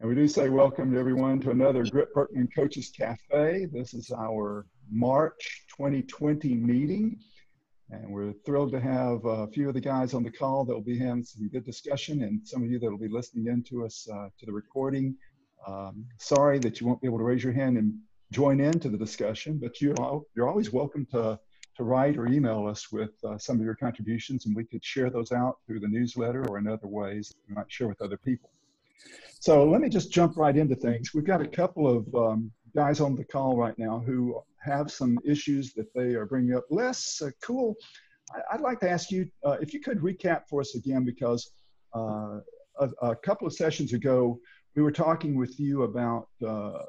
And we do say welcome to everyone to another GRIP-Birkman Coaches Cafe. This is our March 2020 meeting. And we're thrilled to have a few of the guys on the call that will be having some good discussion, and some of you that will be listening in to us to the recording. Sorry that you won't be able to raise your hand and join in to the discussion, but you're always welcome to write or email us with some of your contributions, and we could share those out through the newsletter or in other ways that we might share with other people. So let me just jump right into things. We've got a couple of guys on the call right now who have some issues that they are bringing up. Les, cool. I'd like to ask you if you could recap for us again, because a couple of sessions ago, we were talking with you about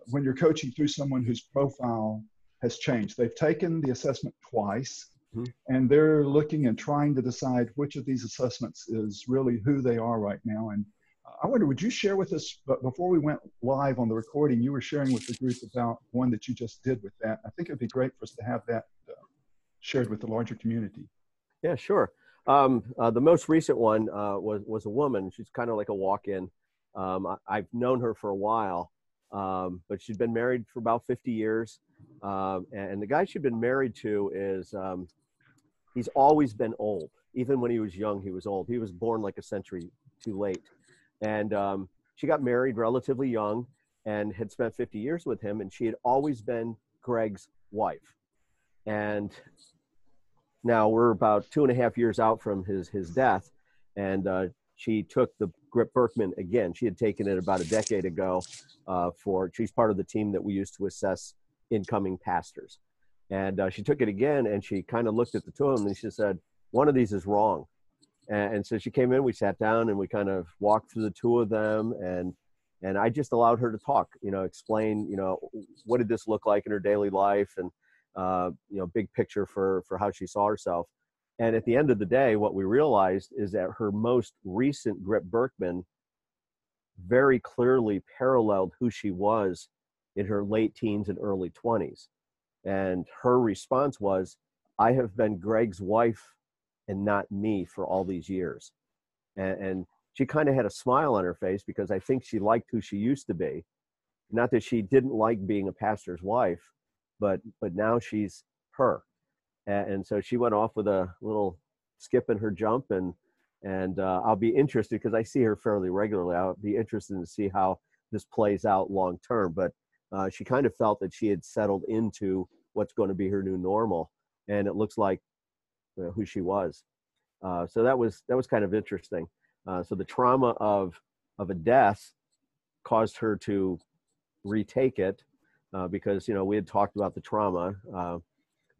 when you're coaching through someone whose profile has changed. They've taken the assessment twice, and they're looking and trying to decide which of these assessments is really who they are right now. And I wonder, would you share with us, but before we went live on the recording, you were sharing with the group about one that you just did with that. I think it'd be great for us to have that shared with the larger community. Yeah, sure. The most recent one was a woman. She's kind of like a walk-in. I've known her for a while, but she'd been married for about 50 years. And the guy she'd been married to is, he's always been old. Even when he was young, he was old. He was born like a century too late. And she got married relatively young and had spent 50 years with him, and she had always been Greg's wife. And now we're about 2.5 years out from his death, and she took the GRIP-Birkman again. She had taken it about a decade ago she's part of the team that we use to assess incoming pastors. And she took it again, and she kind of looked at the two of them, and she said, one of these is wrong. And so she came in, we sat down, and we kind of walked through the two of them, and I just allowed her to talk, explain, what did this look like in her daily life, and, big picture for how she saw herself. And at the end of the day, what we realized is that her most recent GRIP-Birkman very clearly paralleled who she was in her late teens and early 20s. And her response was, I have been Greg's wife and not me for all these years. And she kind of had a smile on her face, because I think she liked who she used to be. Not that she didn't like being a pastor's wife, but now she's her. And so she went off with a little skip in her jump, and I'll be interested, because I see her fairly regularly. I'll be interested to see how this plays out long term. But she kind of felt that she had settled into what's going to be her new normal, and it looks like who she was. So that was kind of interesting. So the trauma of a death caused her to retake it, because we had talked about the trauma,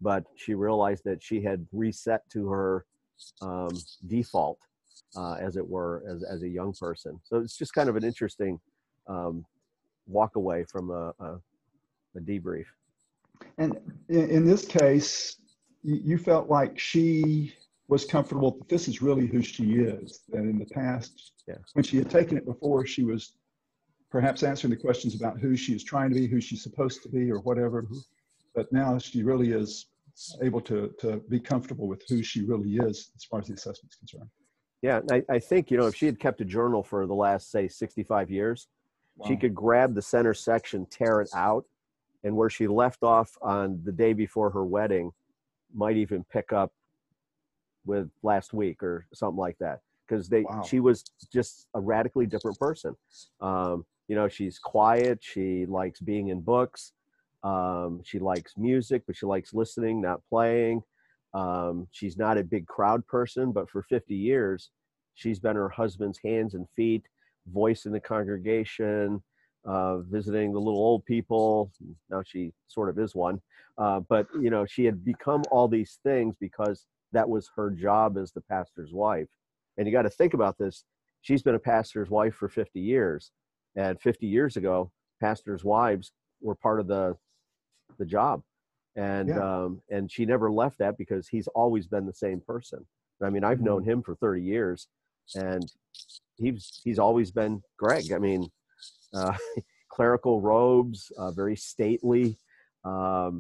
but she realized that she had reset to her default, as it were, as a young person. So it's just kind of an interesting walk away from a debrief. And in this case, you felt like she was comfortable that this is really who she is, that in the past, when she had taken it before, she was perhaps answering the questions about who she is trying to be, who she's supposed to be, or whatever. But now she really is able to be comfortable with who she really is as far as the assessment is concerned. Yeah, I think, if she had kept a journal for the last, say, 65 years, she could grab the center section, tear it out, and where she left off on the day before her wedding, might even pick up with last week or something like that, because she was just a radically different person. She's quiet. She likes being in books. She likes music, but she likes listening, not playing. She's not a big crowd person, but for 50 years, she's been her husband's hands and feet, voice in the congregation, visiting the little old people. Now she sort of is one. But she had become all these things because that was her job as the pastor's wife. And you got to think about this. She's been a pastor's wife for 50 years. And 50 years ago, pastors' wives were part of the job. And she never left that, because he's always been the same person. I mean, I've known him for 30 years, and he's always been Greg. I mean, clerical robes, very stately. For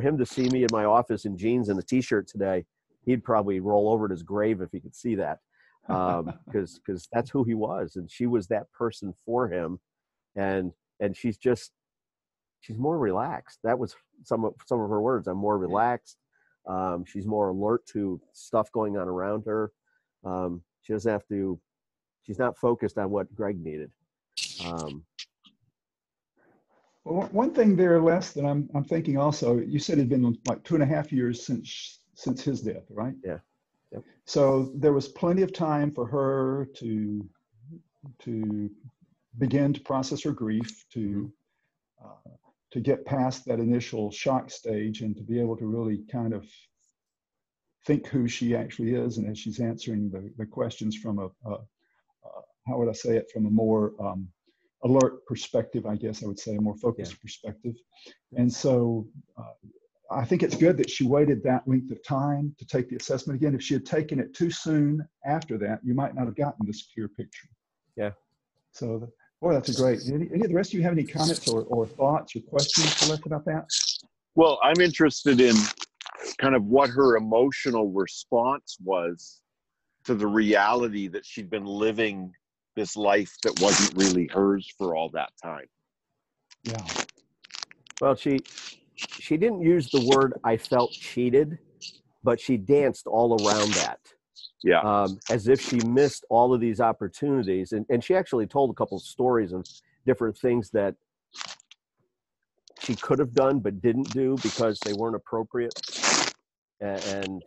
him to see me in my office in jeans and a t-shirt today, he'd probably roll over in his grave if he could see that. because that's who he was, and she was that person for him, and she's more relaxed. That was some of her words. I'm more relaxed. She's more alert to stuff going on around her. She doesn't have to. She's not focused on what Greg needed. Well, one thing there, Les, that I'm thinking also, you said it'd been like 2.5 years since his death, right? Yeah. Yep. So there was plenty of time for her to begin to process her grief, to get past that initial shock stage, and to be able to really kind of think who she actually is, and as she's answering the questions from how would I say it, from a more alert perspective, I guess I would say, a more focused perspective. And so I think it's good that she waited that length of time to take the assessment again. If she had taken it too soon after that, you might not have gotten this clear picture. Yeah. So, boy, that's a great. Any of the rest of you have any comments or thoughts or questions for us about that? Well, I'm interested in kind of what her emotional response was to the reality that she'd been living this life that wasn't really hers for all that time. Yeah. Well, she didn't use the word "I felt cheated," but she danced all around that. Yeah. As if she missed all of these opportunities. And she actually told a couple of stories of different things that she could have done but didn't do because they weren't appropriate. And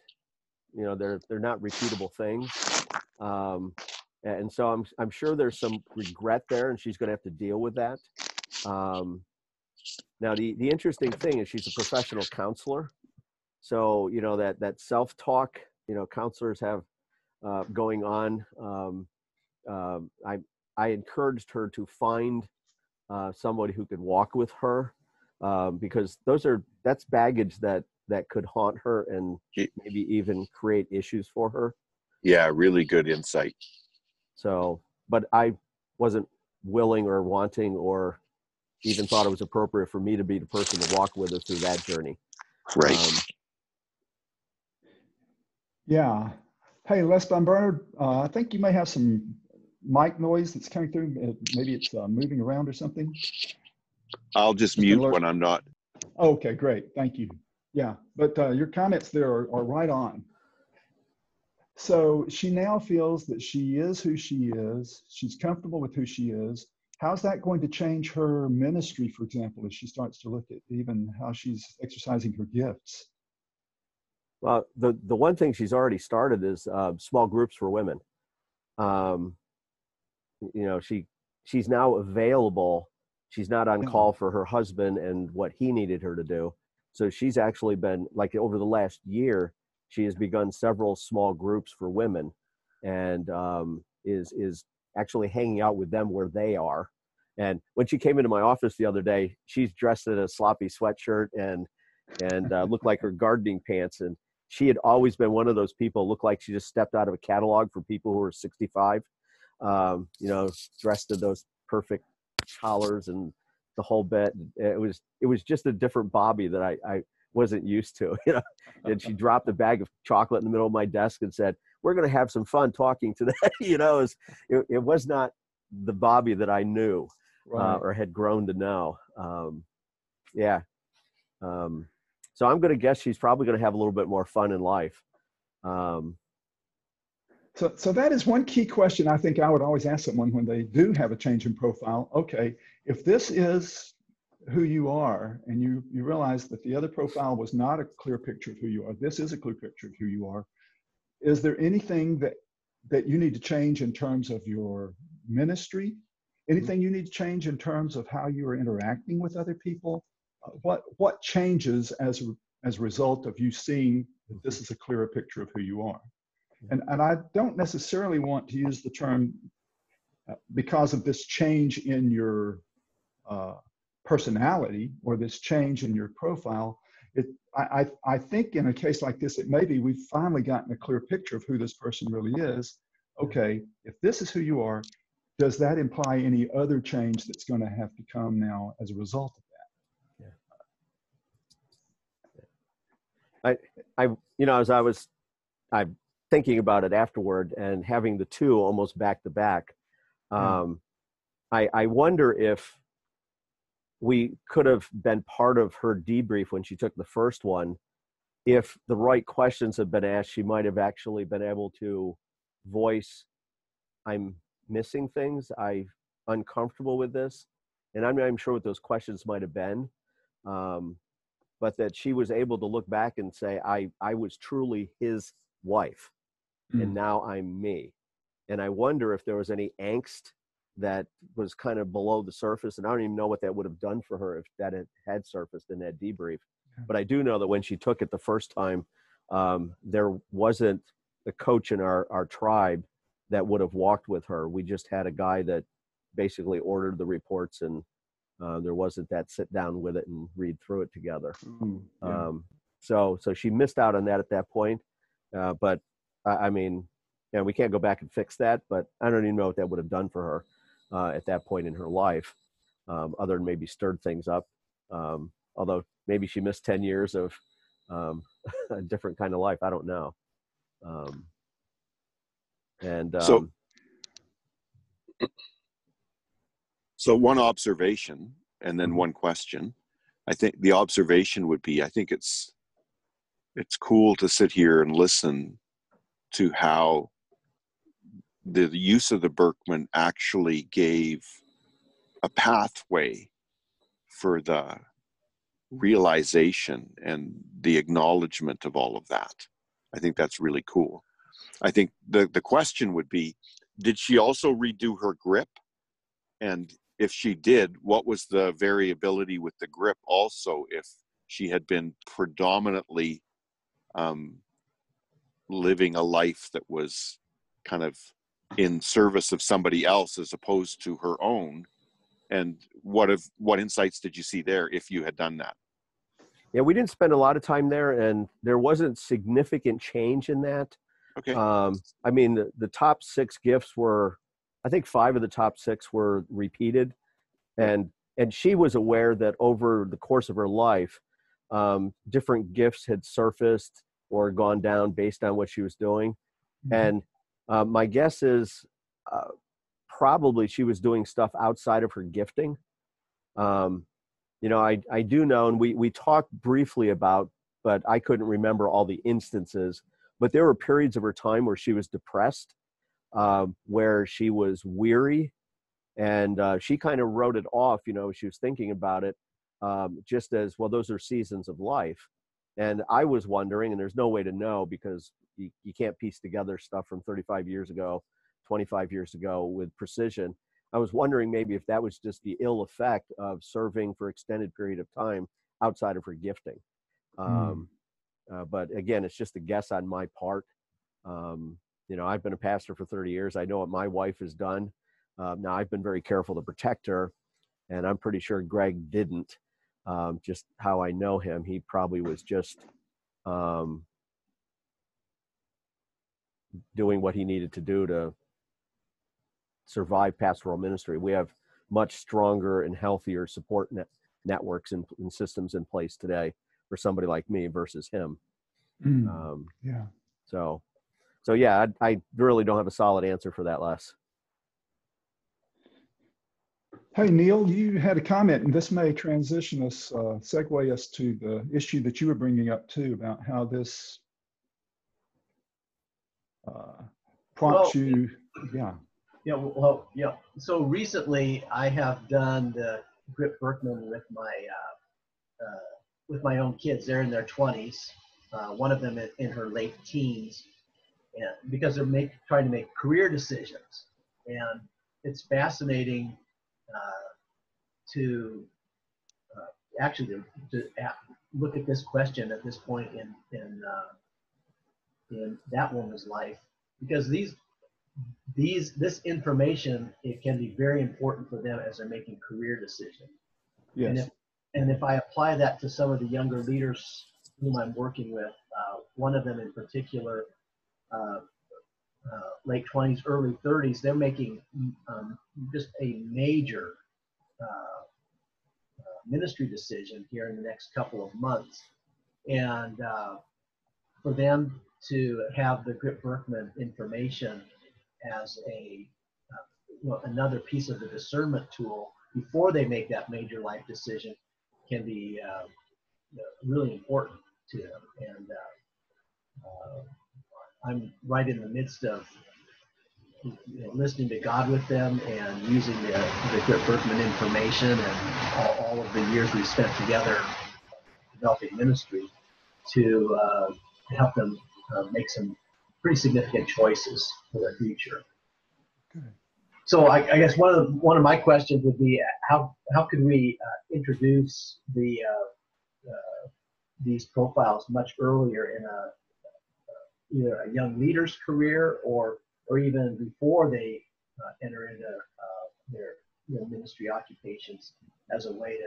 you know, they're not repeatable things. And so I'm sure there's some regret there, and she's going to have to deal with that. Now, the interesting thing is she's a professional counselor. So, you know, that self-talk, you know, counselors have going on. I encouraged her to find somebody who could walk with her, because that's baggage that could haunt her and maybe even create issues for her. Yeah, really good insight. So, but I wasn't willing or wanting or even thought it was appropriate for me to be the person to walk with her through that journey. Right. Yeah. Hey, Les Van Bernard, I think you may have some mic noise that's coming through. Maybe it's moving around or something. I'll just mute when I'm not. Okay, great. Thank you. Yeah, but your comments there are right on. So she now feels that she is who she is. She's comfortable with who she is. How's that going to change her ministry, for example, as she starts to look at even how she's exercising her gifts? Well, the one thing she's already started is small groups for women. You know, she's now available. She's not on call for her husband and what he needed her to do. So she's actually been, like, over the last year, she has begun several small groups for women, and is actually hanging out with them where they are. And when she came into my office the other day, she's dressed in a sloppy sweatshirt and looked like her gardening pants. And she had always been one of those people, looked like she just stepped out of a catalog for people who are 65, you know, dressed in those perfect collars and the whole bit. It was just a different Bobby that I wasn't used to, you know. And she dropped a bag of chocolate in the middle of my desk and said, "We're going to have some fun talking today." You know, it was not the Bobby that I knew, right, or had grown to know. Yeah. So I'm going to guess she's probably going to have a little bit more fun in life. So that is one key question I think I would always ask someone when they do have a change in profile. Okay, if this is who you are, and you realize that the other profile was not a clear picture of who you are, this is a clear picture of who you are, is there anything that you need to change in terms of your ministry? Anything you need to change in terms of how you are interacting with other people? What changes as a result of you seeing that this is a clearer picture of who you are? And I don't necessarily want to use the term because of this change in your personality or this change in your profile. I think in a case like this, it may be we've finally gotten a clear picture of who this person really is. Okay, if this is who you are, does that imply any other change that's going to have to come now as a result of that? I you know, as I thinking about it afterward and having the two almost back to back, I wonder if we could have been part of her debrief when she took the first one. If the right questions had been asked, she might have actually been able to voice, I'm missing things, I'm uncomfortable with this. And I'm not even sure what those questions might have been. But that she was able to look back and say, I was truly his wife, and now I'm me. And I wonder if there was any angst that was kind of below the surface. And I don't even know what that would have done for her if that had surfaced in that debrief. But I do know that when she took it the first time, there wasn't the coach in our tribe that would have walked with her. We just had a guy that basically ordered the reports, and there wasn't that sit down with it and read through it together. So she missed out on that at that point. But I mean, yeah, we can't go back and fix that, but I don't even know what that would have done for her at that point in her life, other than maybe stirred things up. Although maybe she missed 10 years of a different kind of life. I don't know. So one observation and then one question. I think the observation would be, I think it's cool to sit here and listen to how the use of the Birkman actually gave a pathway for the realization and the acknowledgement of all of that. I think that's really cool. I think the question would be, did she also redo her GRIP? And if she did, what was the variability with the GRIP also if she had been predominantly living a life that was kind of in service of somebody else as opposed to her own? And what insights did you see there if you had done that? Yeah, we didn't spend a lot of time there, and there wasn't significant change in that. Okay. I mean, the top 6 gifts were, I think 5 of the top 6 were repeated. And she was aware that over the course of her life, different gifts had surfaced or gone down based on what she was doing. And my guess is probably she was doing stuff outside of her gifting. You know, I do know, and we talked briefly about, but I couldn't remember all the instances, but there were periods of her time where she was depressed, where she was weary, and she kind of wrote it off, you know, she was thinking about it, just as, well, those are seasons of life. And I was wondering, and there's no way to know because you can't piece together stuff from 35 years ago, 25 years ago with precision. I was wondering maybe if that was just the ill effect of serving for extended period of time outside of her gifting. But again, it's just a guess on my part. You know, I've been a pastor for 30 years. I know what my wife has done. Now, I've been very careful to protect her, and I'm pretty sure Greg didn't. Just how I know him, he probably was just doing what he needed to do to survive pastoral ministry. We have much stronger and healthier support networks and systems in place today for somebody like me versus him. So yeah, I really don't have a solid answer for that, Les. Hey, Neil, you had a comment, and this may transition us, segue us to the issue that you were bringing up too, about how this prompts you. Yeah. Yeah. Well, yeah. So recently, I have done the GRIP-Birkman with my own kids. They're in their 20s. One of them in her late teens, and because they're trying to make career decisions, and it's fascinating to actually to look at this question at this point in that woman's life, because this information, it can be very important for them as they're making career decisions. Yes. And if I apply that to some of the younger leaders whom I'm working with, one of them in particular, late 20s, early 30s, they're making just a major ministry decision here in the next couple of months. And for them, to have the GRIP-Birkman information as another piece of the discernment tool before they make that major life decision can be really important to them. And I'm right in the midst of listening to God with them and using the GRIP-Birkman information and all of the years we've spent together developing ministry to help them make some pretty significant choices for their future. Good. So I guess one of my questions would be how could we introduce these profiles much earlier in either a young leader's career or even before they enter into their ministry occupations as a way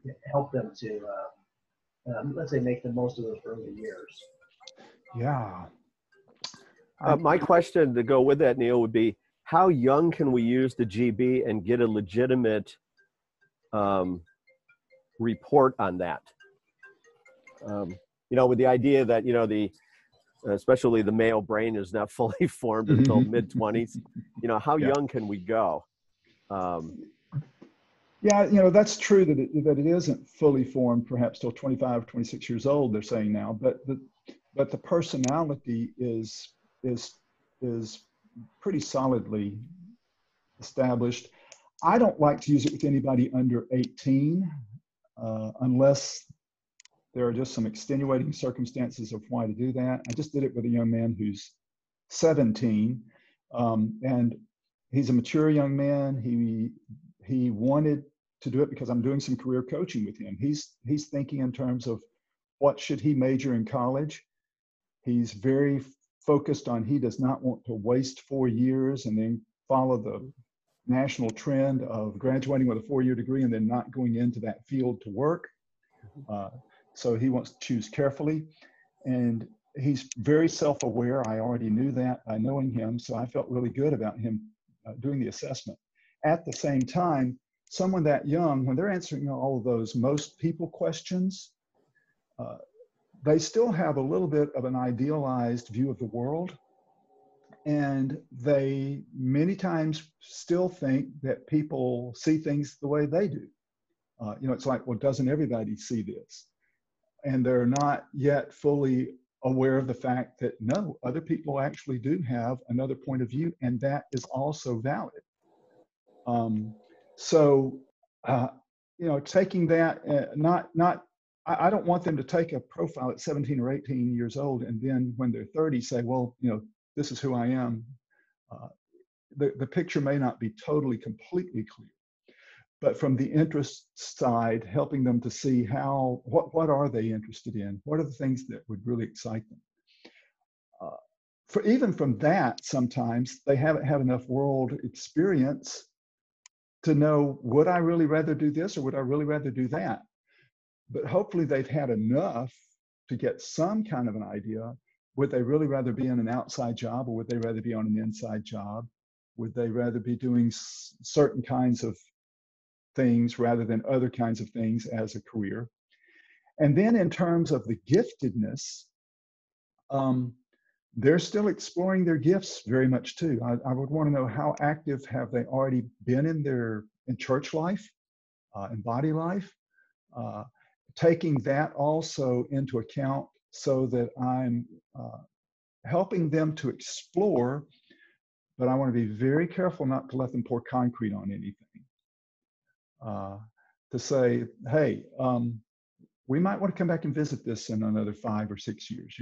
to help them to let's say make the most of those early years. Yeah. My question to go with that, Neil, would be how young can we use the GB and get a legitimate report on that? With the idea that, especially the male brain is not fully formed until mid-20s, how young can we go? Yeah, that's true that it isn't fully formed perhaps till 25, 26 years old, they're saying now, but the personality is pretty solidly established. I don't like to use it with anybody under 18 unless there are just some extenuating circumstances of why to do that. I just did it with a young man who's 17, and he's a mature young man. He wanted to do it because I'm doing some career coaching with him. He's thinking in terms of what should he major in college. He's very focused on he does not want to waste 4 years and then follow the national trend of graduating with a 4-year degree and then not going into that field to work. So he wants to choose carefully, and he's very self-aware. I already knew that by knowing him, so I felt really good about him doing the assessment. At the same time, someone that young, when they're answering all of those most people questions, they still have a little bit of an idealized view of the world, and they many times still think that people see things the way they do. It's like, well, doesn't everybody see this? And they're not yet fully aware of the fact that no, other people actually do have another point of view, and that is also valid. Taking that, I don't want them to take a profile at 17 or 18 years old and then when they're 30 say, well, this is who I am. The picture may not be totally, completely clear. But from the interest side, helping them to see what are they interested in? What are the things that would really excite them? Even from that, sometimes they haven't had enough world experience to know, would I really rather do this or would I really rather do that? But hopefully they've had enough to get some kind of an idea. Would they really rather be in an outside job or would they rather be on an inside job? Would they rather be doing certain kinds of things rather than other kinds of things as a career? And then in terms of the giftedness, they're still exploring their gifts very much too. I would want to know how active have they already been in church life, in body life, taking that also into account so that I'm helping them to explore, but I want to be very careful not to let them pour concrete on anything. To say, hey, we might want to come back and visit this in another 5 or 6 years,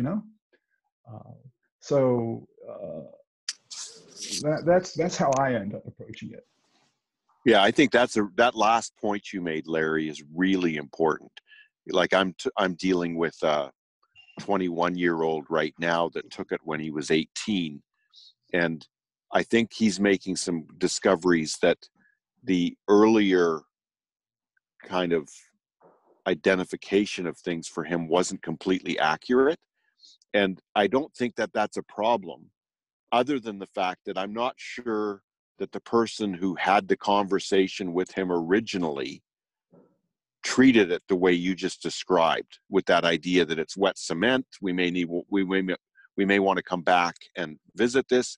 that's how I end up approaching it. Yeah, I think that last point you made, Larry, is really important. Like I'm dealing with a 21-year-old right now that took it when he was 18, and I think he's making some discoveries that the earlier kind of identification of things for him wasn't completely accurate. And I don't think that that's a problem, other than the fact that I'm not sure that the person who had the conversation with him originally treated it the way you just described, with that idea that it's wet cement. We may want to come back and visit this.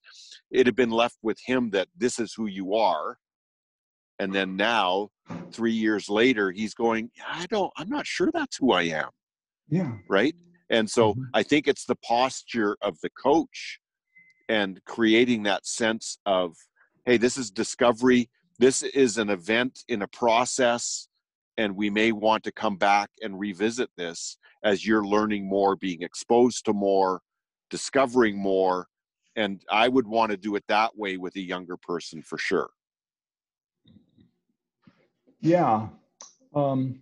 It had been left with him that this is who you are. And then now, 3 years later, he's going, I'm not sure that's who I am. Yeah. Right. And so I think it's the posture of the coach and creating that sense of, hey, this is discovery. This is an event in a process, and we may want to come back and revisit this as you're learning more, being exposed to more, discovering more. And I would want to do it that way with a younger person for sure. Yeah. Go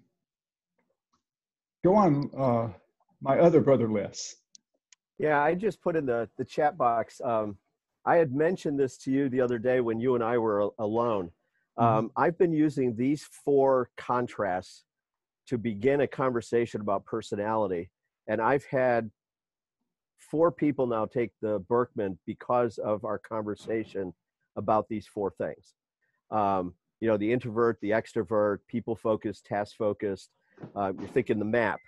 on, my other brother, Les. Yeah, I just put in the chat box. I had mentioned this to you the other day when you and I were alone. I've been using these 4 contrasts to begin a conversation about personality. And I've had 4 people now take the Birkman because of our conversation about these 4 things. You know, the introvert, the extrovert, people-focused, task-focused. You're thinking the map.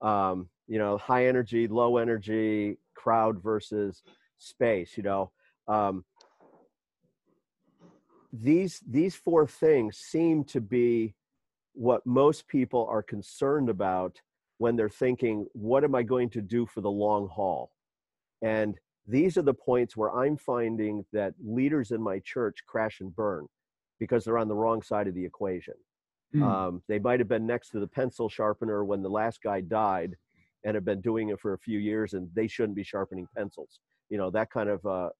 You know, high energy, low energy, crowd versus space, you know. These 4 things seem to be what most people are concerned about when they're thinking, what am I going to do for the long haul? And these are the points where I'm finding that leaders in my church crash and burn because they're on the wrong side of the equation. They might have been next to the pencil sharpener when the last guy died and have been doing it for a few years, and they shouldn't be sharpening pencils, you know, that kind of a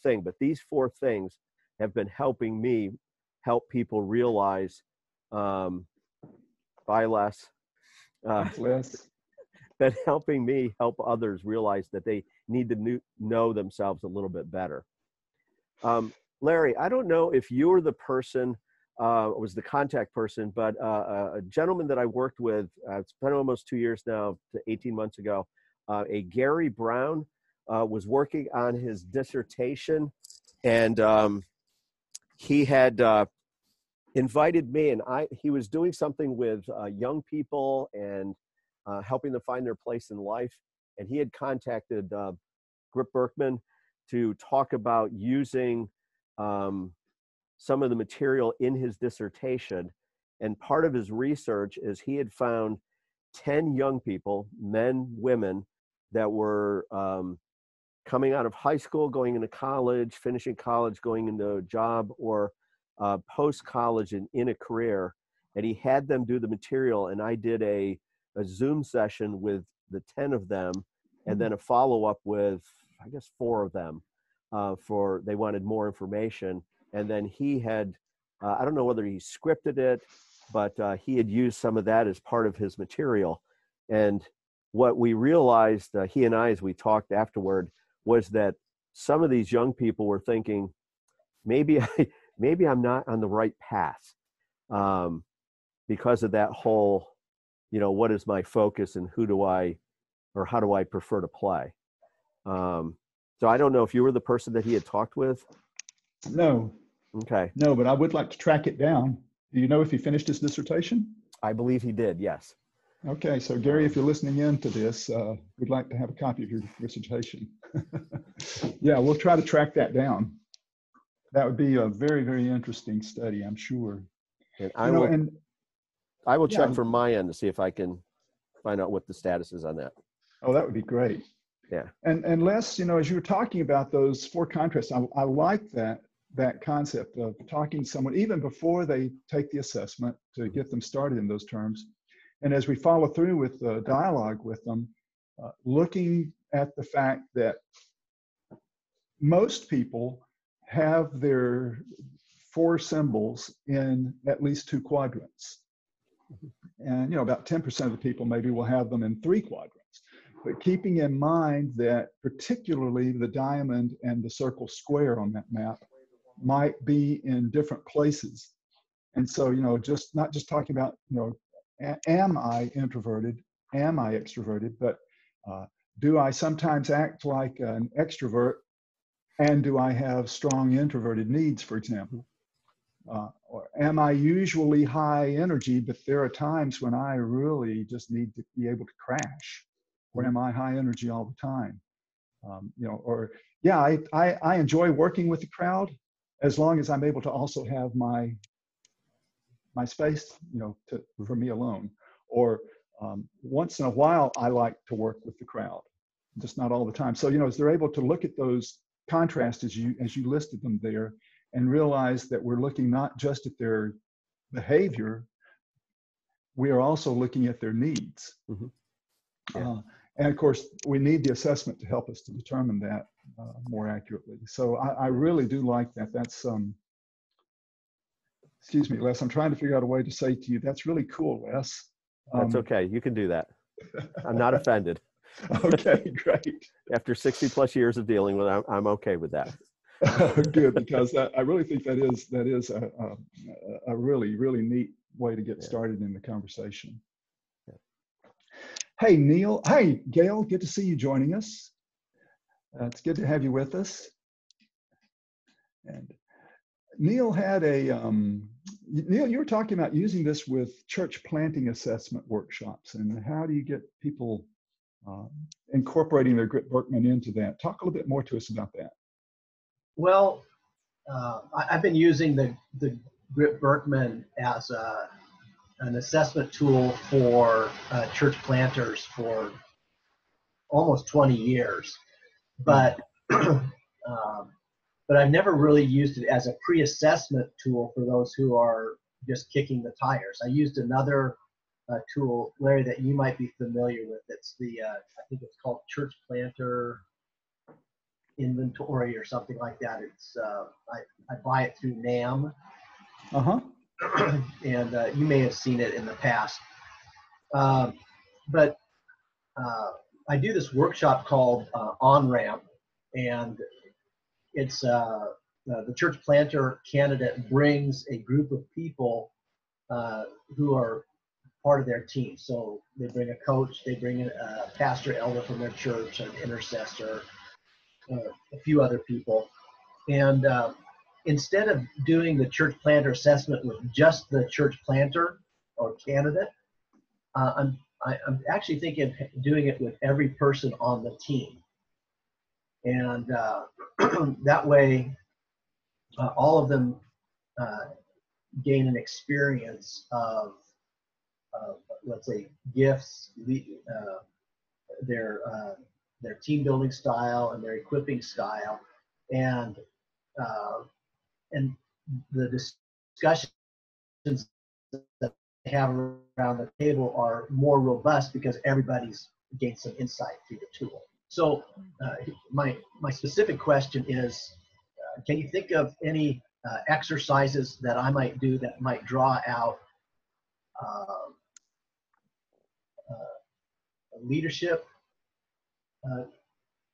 thing. But these 4 things have been helping me help people realize, bye Les, been helping me help others realize that they need to know themselves a little bit better. Larry, I don't know if you were the person, was the contact person, but a gentleman that I worked with, it's been almost 2 years now, 18 months ago, a Gary Brown was working on his dissertation, and he had invited me, and he was doing something with young people and helping them find their place in life, and he had contacted GRIP-Birkman to talk about using some of the material in his dissertation. And part of his research is he had found 10 young people, men, women, that were coming out of high school, going into college, finishing college, going into a job, or post-college and in a career. And he had them do the material, and I did a Zoom session with the 10 of them, and then a follow-up with, I guess, 4 of them for they wanted more information. And then he had, I don't know whether he scripted it, but he had used some of that as part of his material. And what we realized, he and I, as we talked afterward, was that some of these young people were thinking, maybe I'm not on the right path because of that whole, you know, what is my focus and how do I prefer to play? So I don't know if you were the person that he had talked with. No. Okay. No, but I would like to track it down. Do you know if he finished his dissertation? I believe he did, yes. Okay, so Gary, if you're listening in to this, we'd like to have a copy of your dissertation. Yeah, we'll try to track that down. That would be a very, very interesting study, I'm sure. And I will check from my end to see if I can find out what the status is on that. Oh, that would be great. Yeah. And Les, you know, as you were talking about those 4 contrasts, I like that concept of talking to someone even before they take the assessment to get them started in those terms. And as we follow through with the dialogue with them, looking at the fact that most people have their 4 symbols in at least 2 quadrants. And, you know, about 10% of the people maybe will have them in 3 quadrants. But keeping in mind that particularly the diamond and the circle square on that map might be in different places. And so, you know, not just talking about, you know, am I introverted? Am I extroverted? But do I sometimes act like an extrovert? And do I have strong introverted needs, for example? or am I usually high energy, but there are times when I really just need to be able to crash? Or am I high energy all the time? You know, or yeah, I enjoy working with the crowd as long as I'm able to also have my space, you know, for me alone. Or once in a while, I like to work with the crowd, just not all the time. So, you know, as they're able to look at those contrasts as you listed them there, and realize that we're looking not just at their behavior, we are also looking at their needs. Mm-hmm. Yeah. And of course, we need the assessment to help us to determine that more accurately. So I really do like that. That's, excuse me, Les, I'm trying to figure out a way to say to you, that's really cool, Les. That's okay. You can do that. I'm not offended. Okay, great. After 60 plus years of dealing with it, I'm okay with that. Good, because I really think that is a really, really neat way to get started in the conversation. Yeah. Hey, Neil. Hey, Gail, good to see you joining us. It's good to have you with us. And Neil had Neil, you were talking about using this with church planting assessment workshops, and how do you get people incorporating their GRIP-Birkman into that? Talk a little bit more to us about that. Well, I've been using the GRIP-Birkman as an assessment tool for church planters for almost 20 years, but but I've never really used it as a pre-assessment tool for those who are just kicking the tires. I used another tool, Larry, that you might be familiar with. It's the I think it's called Church Planter Inventory or something like that. It's I buy it through NAM. And you may have seen it in the past. But I do this workshop called On-Ramp, and it's the church planter candidate brings a group of people who are part of their team. So they bring a coach, they bring a pastor elder from their church, an intercessor, a few other people. And instead of doing the church planter assessment with just the church planter or candidate, I'm actually thinking of doing it with every person on the team. And that way, all of them gain an experience of let's say, gifts, their team building style and their equipping style, and the discussions that they have around the table are more robust because everybody's gained some insight through the tool. So my specific question is, can you think of any exercises that I might do that might draw out leadership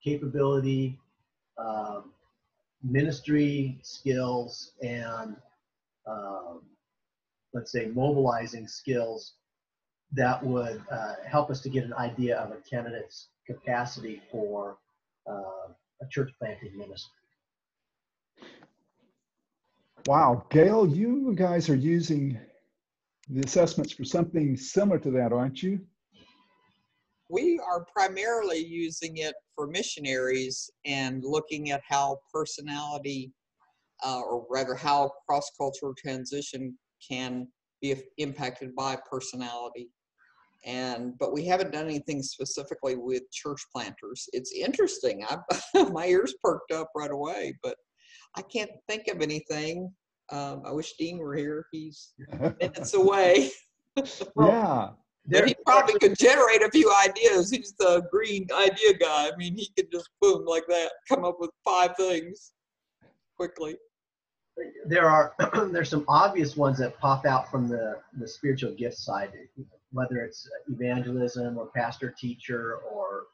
capability, ministry skills, and let's say mobilizing skills that would help us to get an idea of a candidate's capacity for a church planting ministry? Wow, Gail, you guys are using the assessments for something similar to that, aren't you? We are primarily using it for missionaries and looking at how personality, or rather how cross-cultural transition can be impacted by personality. But we haven't done anything specifically with church planters. It's interesting. My ears perked up right away, but I can't think of anything. I wish Dean were here. He's minutes away. Yeah. But he probably could generate a few ideas. He's the green idea guy. I mean, he could just boom like that, come up with 5 things quickly. There's some obvious ones that pop out from the spiritual gift side, whether it's evangelism or pastor teacher or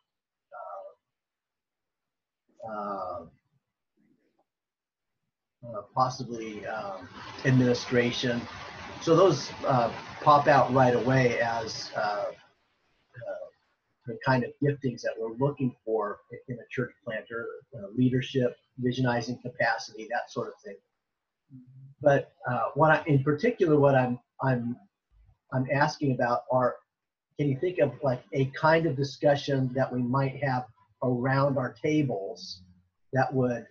possibly administration. So those pop out right away as the kind of giftings that we're looking for in a church planter: leadership, visionizing capacity, that sort of thing. But in particular, what I'm asking about are, can you think of like a kind of discussion that we might have around our tables that would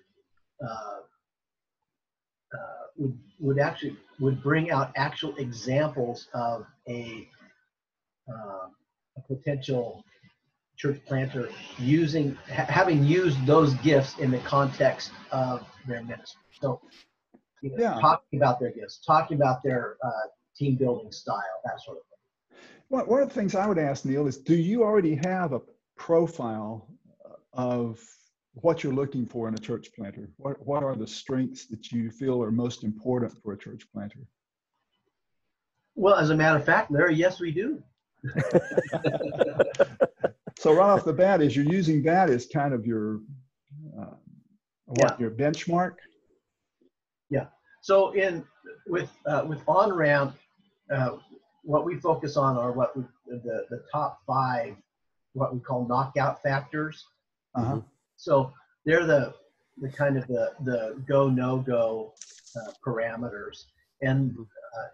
bring out actual examples of a potential church planter having used those gifts in the context of their ministry. So, Yeah. talking about their gifts, talking about their team building style, that sort of thing. One of the things I would ask, Neil, is do you already have a profile of what you're looking for in a church planter? What are the strengths that you feel are most important for a church planter? Well, as a matter of fact, Larry, yes, we do. So right off the bat, is you're using that as kind of your your benchmark? Yeah. So with on-ramp, what we focus on are the top 5, what we call knockout factors. Uh-huh. So they're the kind of the go no go parameters, and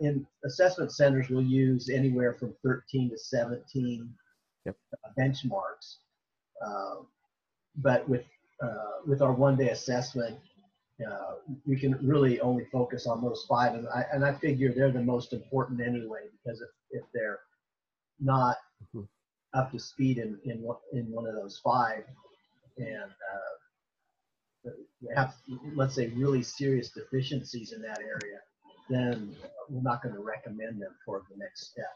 in assessment centers we'll use anywhere from 13 to 17 benchmarks. But with our one-day assessment, we can really only focus on those 5, and I figure they're the most important anyway, because if they're not up to speed in one of those 5, and have, let's say, really serious deficiencies in that area, then we're not going to recommend them for the next step.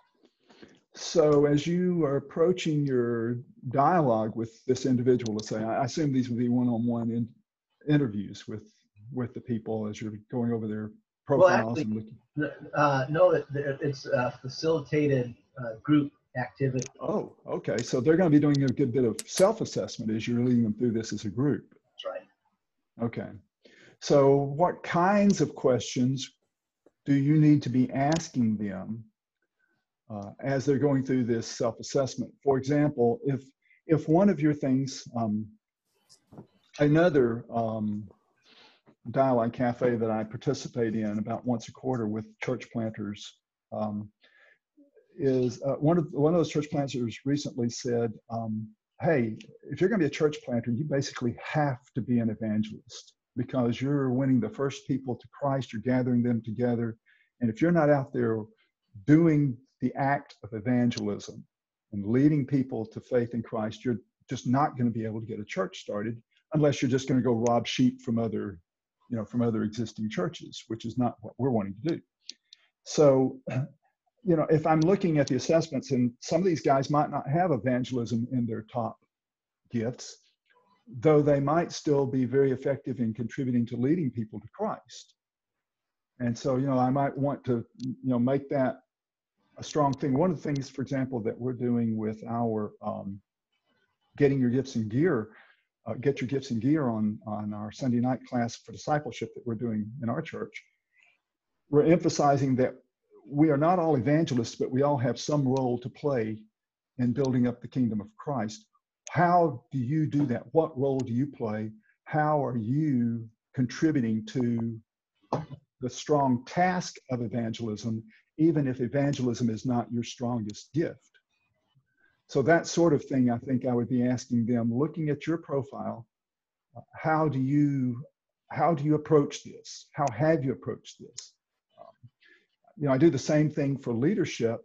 So as you are approaching your dialogue with this individual, let's say, I assume these would be one-on-one interviews with the people as you're going over their profiles. Well, actually, no, it's a facilitated group activity. Oh, okay. So they're going to be doing a good bit of self-assessment as you're leading them through this as a group. That's right. Okay. So what kinds of questions do you need to be asking them as they're going through this self-assessment? For example, if one of your things, another dialogue cafe that I participate in about once a quarter with church planters, is one of those church planters recently said, hey, if you're going to be a church planter, you basically have to be an evangelist, because you're winning the first people to Christ, you're gathering them together. And if you're not out there doing the act of evangelism and leading people to faith in Christ, you're just not going to be able to get a church started, unless you're just going to go rob sheep from other existing churches, which is not what we're wanting to do. So, if I'm looking at the assessments, and some of these guys might not have evangelism in their top gifts, though they might still be very effective in contributing to leading people to Christ. And so, I might want to, make that a strong thing. One of the things, for example, that we're doing with our Getting Your Gifts in Gear, Get Your Gifts in Gear on our Sunday night class for discipleship that we're doing in our church, we're emphasizing that we are not all evangelists, but we all have some role to play in building up the kingdom of Christ. How do you do that? What role do you play? How are you contributing to the strong task of evangelism, even if evangelism is not your strongest gift? So that sort of thing, I think I would be asking them, looking at your profile, how do you approach this? How have you approached this? I do the same thing for leadership.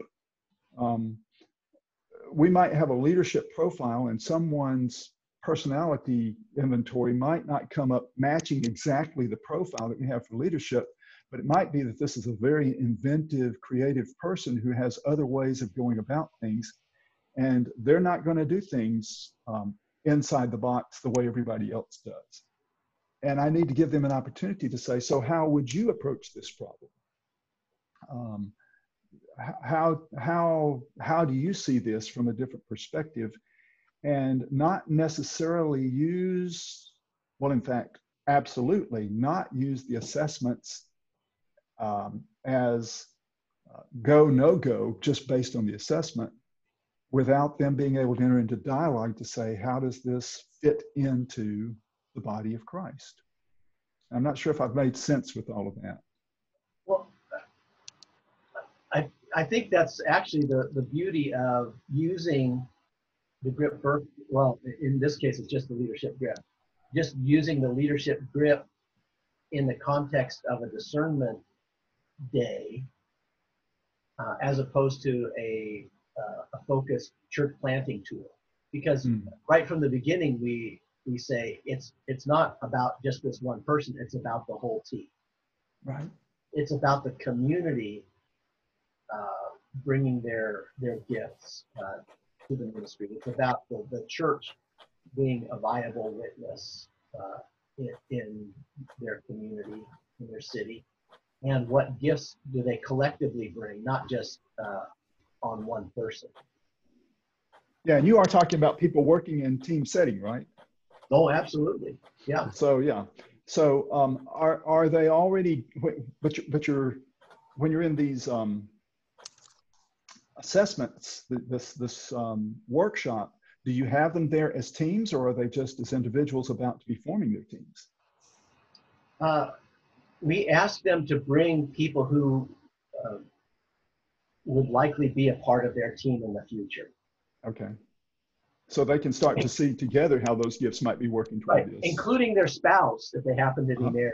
We might have a leadership profile, and someone's personality inventory might not come up matching exactly the profile that we have for leadership, but it might be that this is a very inventive, creative person who has other ways of going about things, and they're not going to do things inside the box the way everybody else does. And I need to give them an opportunity to say, so how would you approach this problem? How do you see this from a different perspective? And not necessarily use, well, in fact, absolutely not use the assessments as go, no go, just based on the assessment, without them being able to enter into dialogue to say, how does this fit into the body of Christ? I'm not sure if I've made sense with all of that. I think that's actually the beauty of using the GRIP-Birkman. Well, in this case, it's just the leadership GRIP. Just using the leadership GRIP in the context of a discernment day, as opposed to a focused church planting tool. Because right from the beginning, we say it's not about just this one person, it's about the whole team. Right. It's about the community bringing their gifts to the ministry. It's about the church being a viable witness in their community, in their city. And what gifts do they collectively bring, not just on one person. Yeah, and you are talking about people working in team setting, right? Oh, absolutely. Yeah. So yeah. So are they already? But you're when you're in these assessments, this workshop, do you have them there as teams, or are they just as individuals about to be forming their teams? We ask them to bring people who would likely be a part of their team in the future. Okay. So they can start to see together how those gifts might be working toward this. Including their spouse, if they happen to be married.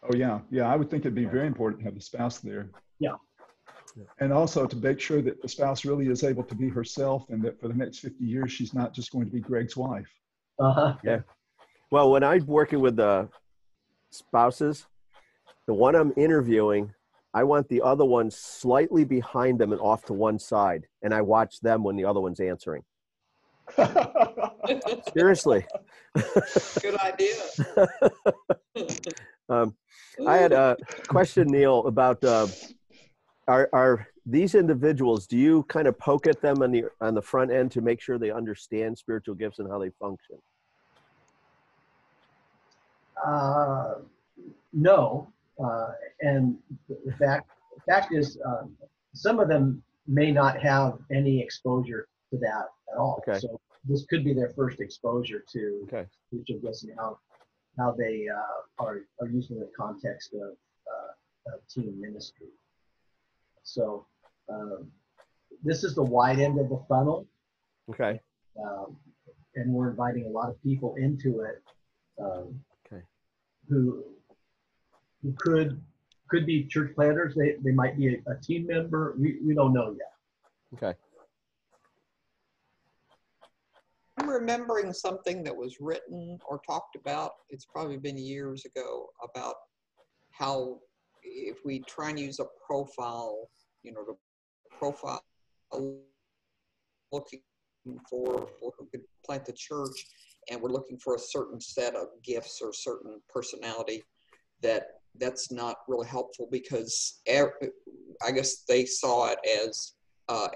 Oh yeah, yeah. I would think it'd be very important to have the spouse there. Yeah. And also to make sure that the spouse really is able to be herself, and that for the next 50 years, she's not just going to be Greg's wife. Yeah. Well, when I'm working with the spouses, the one I'm interviewing, I want the other one slightly behind them and off to one side. And I watch them when the other one's answering. Seriously. Good idea. I had a question, Neil, about are these individuals, do you kind of poke at them on the front end to make sure they understand spiritual gifts and how they function? No. And the fact is, some of them may not have any exposure to that at all. Okay. So this could be their first exposure to spiritual gifts and how they are used in the context of team ministry. So this is the wide end of the funnel. Okay. And we're inviting a lot of people into it who could be church planters. They might be a team member. We don't know yet. Okay. I'm remembering something that was written or talked about, it's probably been years ago, about how if we try and use a profile, the profile looking for who could plant the church, and we're looking for a certain set of gifts or certain personality, that's not really helpful, because I guess they saw it as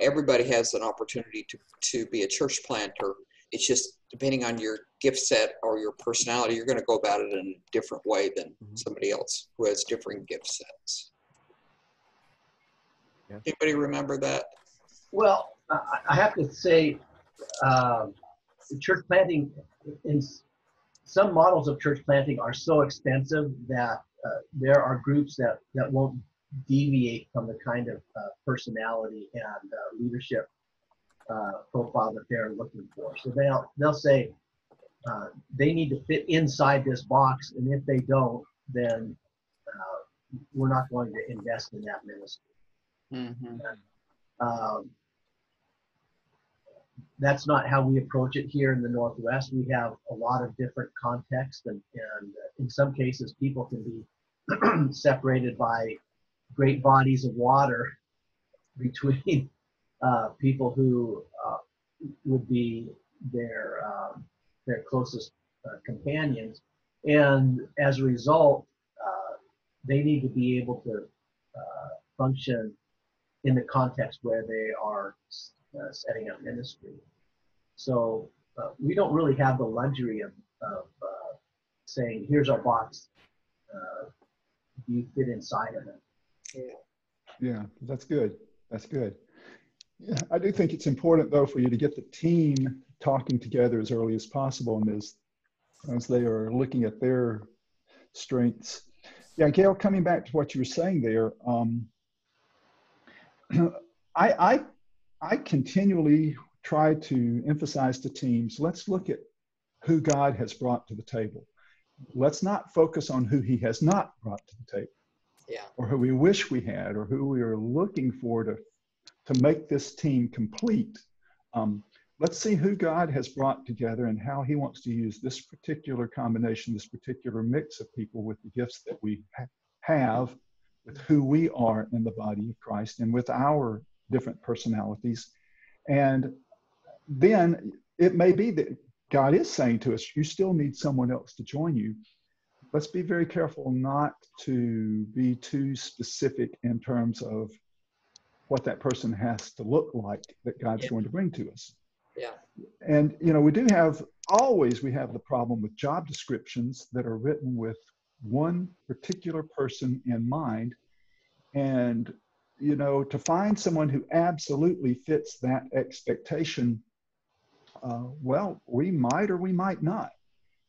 everybody has an opportunity to be a church planter. It's just depending on your gift set or your personality, you're going to go about it in a different way than somebody else who has different gift sets. Yeah. Anybody remember that? Well, I have to say, church planting, in some models of church planting are so extensive that there are groups that won't deviate from the kind of personality and leadership profile that they're looking for. So they'll say they need to fit inside this box, and if they don't, then we're not going to invest in that ministry. And, that's not how we approach it here in the Northwest. We have a lot of different contexts, and in some cases, people can be separated by great bodies of water between people who would be their closest companions, and as a result, they need to be able to function in the context where they are setting up ministry. So we don't really have the luxury of saying, here's our box, do you fit inside of it? Yeah, that's good. That's good. Yeah, I do think it's important, though, for you to get the team talking together as early as possible, and as they are looking at their strengths. Yeah, Gail, coming back to what you were saying there, I continually try to emphasize to teams, let's look at who God has brought to the table. Let's not focus on who he has not brought to the table. Yeah. Or who we wish we had, or who we are looking for to make this team complete. Let's see who God has brought together and how he wants to use this particular combination, this particular mix of people with the gifts that we have, with who we are in the body of Christ and with our different personalities. And then it may be that God is saying to us, you still need someone else to join you. Let's be very careful not to be too specific in terms of what that person has to look like that God's going to bring to us. Yeah. And, you know, we have the problem with job descriptions that are written with one particular person in mind. And, you know, to find someone who absolutely fits that expectation, well, we might or we might not.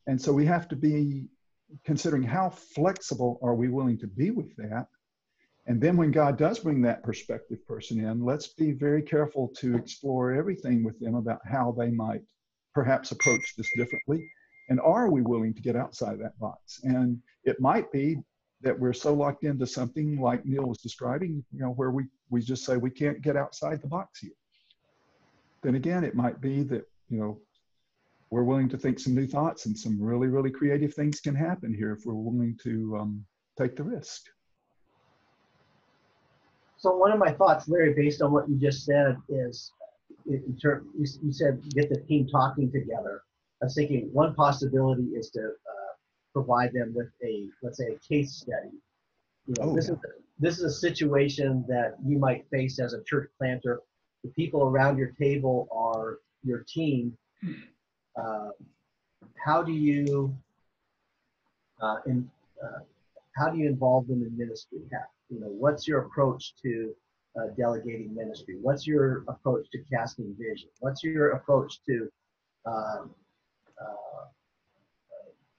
And so we have to be considering how flexible are we willing to be with that. And then when God does bring that prospective person in, let's be very careful to explore everything with them about how they might perhaps approach this differently. And are we willing to get outside that box? And it might be that we're so locked into something like Neil was describing, you know, where we just say we can't get outside the box here. Then again, it might be that, you know, we're willing to think some new thoughts and some really, really creative things can happen here if we're willing to take the risk. So one of my thoughts, Larry, based on what you just said, is you said get the team talking together. I was thinking one possibility is to provide them with let's say a case study. You know, this is a situation that you might face as a church planter. The people around your table are your team. How do you involve them in ministry? You know, what's your approach to delegating ministry? What's your approach to casting vision? What's your approach to,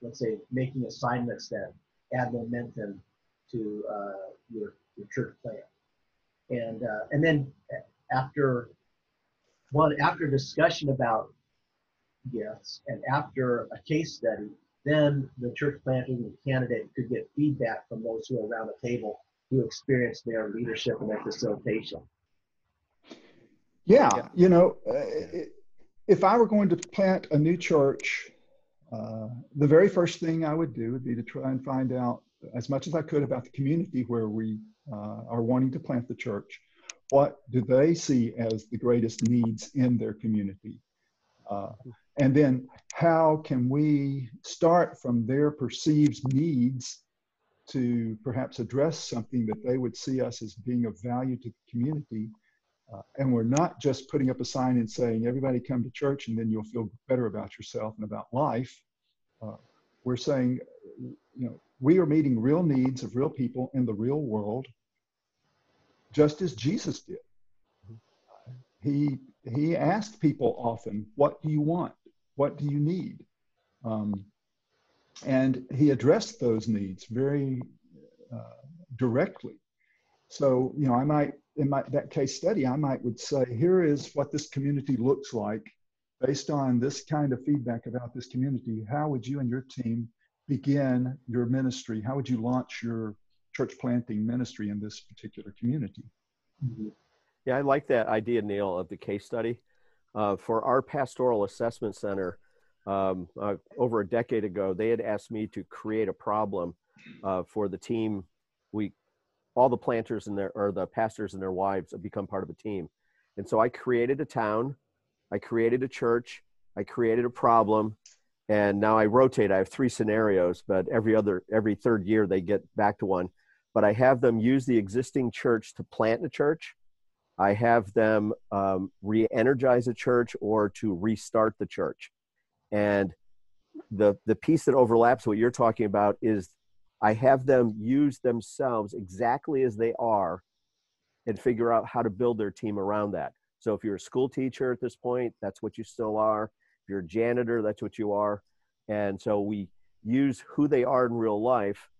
let's say, making assignments that add momentum to your church plan? And then after discussion about gifts and after a case study, then the church planting candidate could get feedback from those who are around the table who experience their leadership and their facilitation. Yeah, you know, if I were going to plant a new church, the very first thing I would do would be to try and find out as much as I could about the community where we are wanting to plant the church. What do they see as the greatest needs in their community? And then how can we start from their perceived needs to perhaps address something that they would see us as being of value to the community? And we're not just putting up a sign and saying, everybody come to church and then you'll feel better about yourself and about life. We're saying, you know, we are meeting real needs of real people in the real world, just as Jesus did. He asked people often, what do you want? What do you need? And he addressed those needs very directly. So, you know, I might, in that case study, would say, here is what this community looks like based on this kind of feedback about this community. How would you and your team begin your ministry? How would you launch your church planting ministry in this particular community? Mm-hmm. Yeah, I like that idea, Neil, of the case study. For our pastoral assessment center, over a decade ago, they had asked me to create a problem for the team. All the planters or the pastors and their wives have become part of a team. And so I created a town, I created a church, I created a problem, and now I rotate. I have 3 scenarios, but every third year they get back to one. But I have them use the existing church to plant a church. I have them re-energize a church or to restart the church. And the piece that overlaps what you're talking about is I have them use themselves exactly as they are and figure out how to build their team around that. So if you're a school teacher at this point, that's what you still are. If you're a janitor, that's what you are. And so we use who they are in real life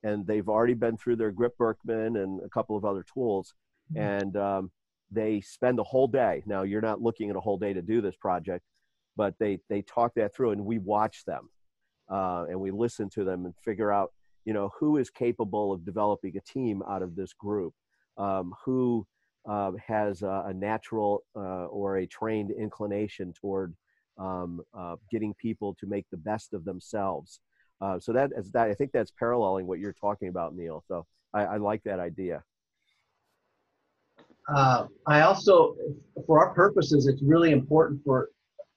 and they've already been through their GRIP-Birkman and a couple of other tools. and they spend the whole day. Now, you're not looking at a whole day to do this project, but they talk that through, and we watch them, and we listen to them and figure out, you know, who is capable of developing a team out of this group, who has a natural or a trained inclination toward getting people to make the best of themselves. So I think that's paralleling what you're talking about, Neil. So I like that idea. I also, for our purposes, it's really important for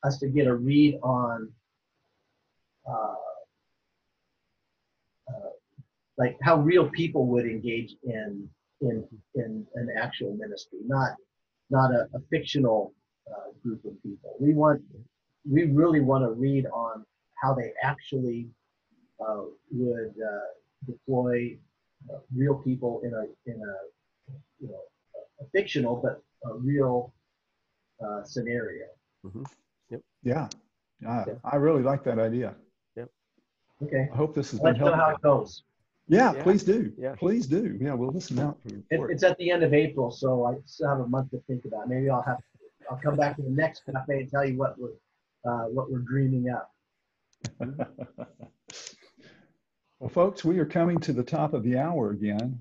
us to get a read on like how real people would engage in an actual ministry, not a fictional group of people. We really want to read on how they actually would deploy real people in a you know, a fictional but a real scenario. Mm-hmm. Yep. Yeah. I really like that idea. Yep. Okay. I hope this has Let been us know helpful. how it goes. Yeah, Yeah. please do. Yeah. Please do. Yeah, we'll listen out for the report. It's at the end of April, so I still have a month to think about it. Maybe I'll come back to the next cafe and tell you what we're dreaming up. Well, folks, we are coming to the top of the hour again.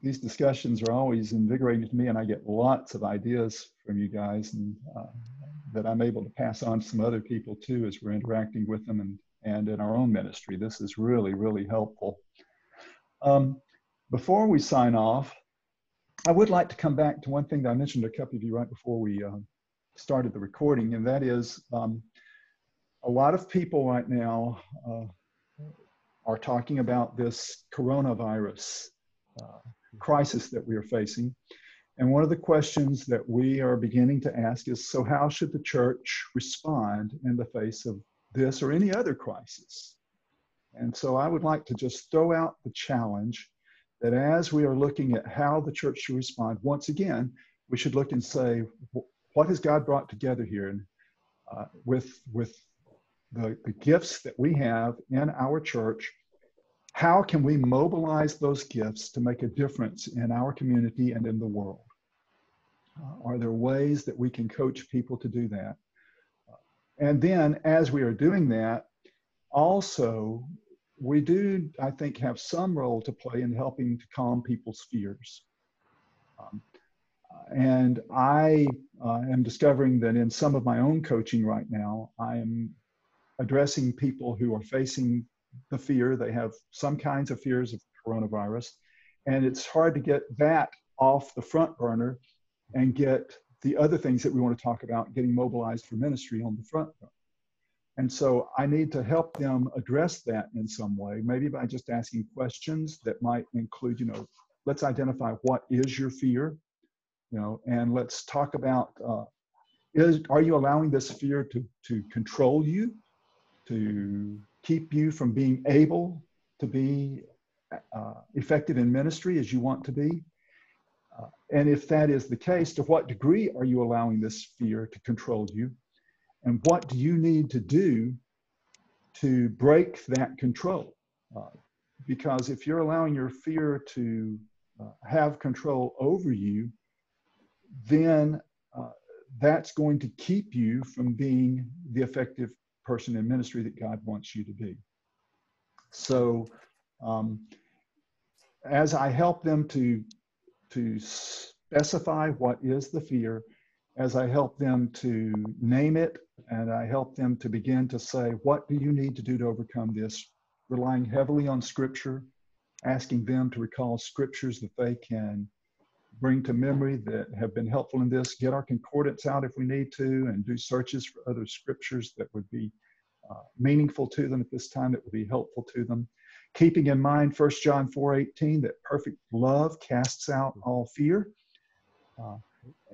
These discussions are always invigorating to me, and I get lots of ideas from you guys, and that I'm able to pass on to some other people too as we're interacting with them and in our own ministry. This is really, really helpful. Before we sign off, I would like to come back to one thing that I mentioned to a couple of you right before we started the recording, and that is a lot of people right now are talking about this coronavirus crisis that we are facing. And one of the questions that we are beginning to ask is, so how should the church respond in the face of this or any other crisis? And so I would like to just throw out the challenge that as we are looking at how the church should respond, once again, we should look and say, what has God brought together here? And with the gifts that we have in our church, how can we mobilize those gifts to make a difference in our community and in the world? Are there ways that we can coach people to do that? And then as we are doing that, also, we do, I think, have some role to play in helping to calm people's fears. And I am discovering that in some of my own coaching right now, I am addressing people who are facing the fear. They have some kinds of fears of coronavirus, and it's hard to get that off the front burner and get the other things that we want to talk about getting mobilized for ministry on the front burner. And so I need to help them address that in some way, maybe by just asking questions that might include, you know, let's identify what is your fear, you know, and let's talk about, are you allowing this fear to control you, to keep you from being able to be effective in ministry as you want to be? And if that is the case, to what degree are you allowing this fear to control you? And what do you need to do to break that control? Because if you're allowing your fear to have control over you, then that's going to keep you from being the effective person in ministry that God wants you to be. So as I help them to specify what is the fear, as I help them to name it, and I help them to begin to say, what do you need to do to overcome this? Relying heavily on Scripture, asking them to recall Scriptures that they can bring to memory that have been helpful in this, get our concordance out if we need to, and do searches for other Scriptures that would be meaningful to them at this time, that would be helpful to them. Keeping in mind 1 John 4:18, that perfect love casts out all fear.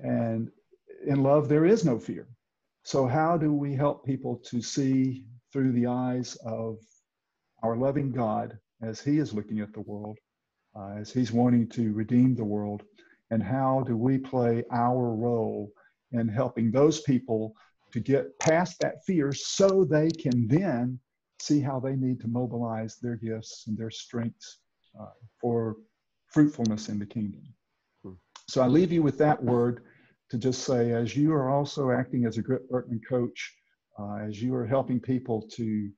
And in love, there is no fear. So how do we help people to see through the eyes of our loving God as He is looking at the world, as He's wanting to redeem the world? And how do we play our role in helping those people to get past that fear so they can then see how they need to mobilize their gifts and their strengths for fruitfulness in the kingdom? So I leave you with that word to just say, as you are also acting as a GRIP-Birkman coach, as you are helping people to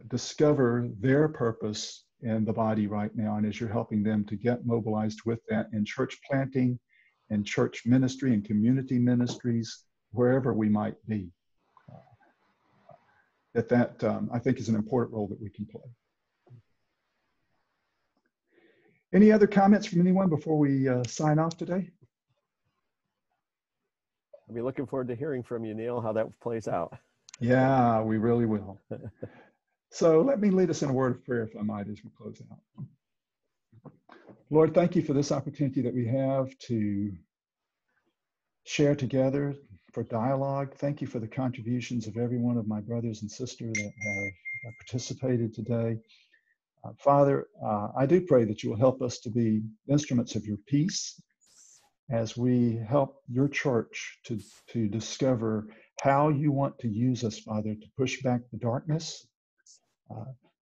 discover their purpose in the body right now, and as you're helping them to get mobilized with that in church planting and church ministry and community ministries, wherever we might be, that I think is an important role that we can play. Any other comments from anyone before we sign off today? I'll be looking forward to hearing from you, Neil, how that plays out. Yeah, we really will. So let me lead us in a word of prayer, if I might, as we close out. Lord, thank you for this opportunity that we have to share together for dialogue. Thank you for the contributions of every one of my brothers and sisters that have participated today. Father, I do pray that you will help us to be instruments of your peace as we help your church to discover how you want to use us, Father, to push back the darkness,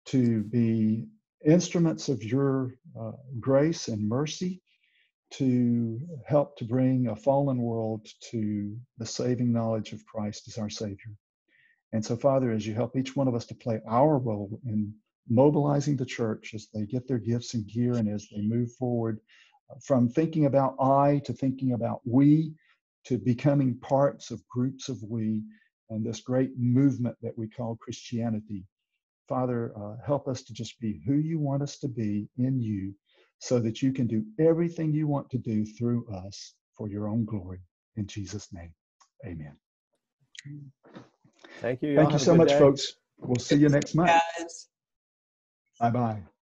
to be instruments of your grace and mercy, to help to bring a fallen world to the saving knowledge of Christ as our Savior. And so, Father, as you help each one of us to play our role in mobilizing the church as they get their gifts and gear and as they move forward from thinking about I to thinking about we to becoming parts of groups of we and this great movement that we call Christianity. Father, help us to just be who you want us to be in you so that you can do everything you want to do through us for your own glory. In Jesus' name, amen. Thank you. Thank you so much, folks. We'll see you next month. Guys. Bye-bye.